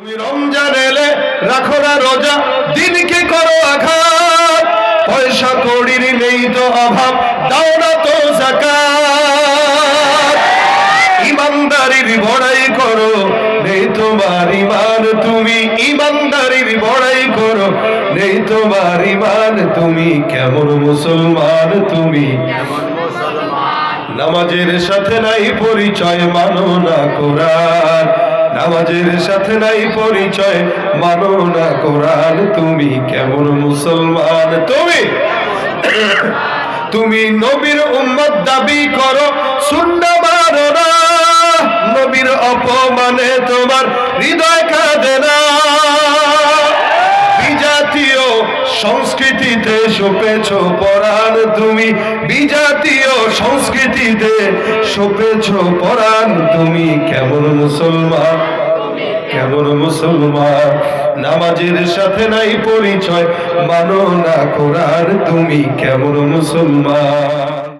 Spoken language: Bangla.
তুমি রমজান এলে রাখো না রোজা, দিনকে করো আঘাত, পয়সা কড়ির নেই তো অভাব, দাও না তো যাকাত। ইমানদারির বড়াই করো, নেই তোমার ইমান, তুমি ইমানদারির বড়াই করো, নেই তোমার ইমান, তুমি কেমন মুসলমান, তুমি কেমন মুসলমান। নামাজের সাথে নাই পরিচয়, মানো না কোরআন, নামাজের সাথে নাই পরিচয়, মানো না কোরআন, তুমি কেমন মুসলমান, তুমি তুমি নবীর উম্মত দাবি করো, সুন্নাহ মানো না, নবীর অপমানে তোমার হৃদয় কাঁদে না। বিজাতীয় সংস্কৃতিতে সপেছ পরাণ, তুমি বিজাতীয় সংস্কৃতিতে সপেছ পরাণ, তুমি কেমন মুসলমান, কেমন মুসলমান। নামাজের সাথে নাই পরিচয়, মানো না কোরআন, তুমি কেমন মুসলমান।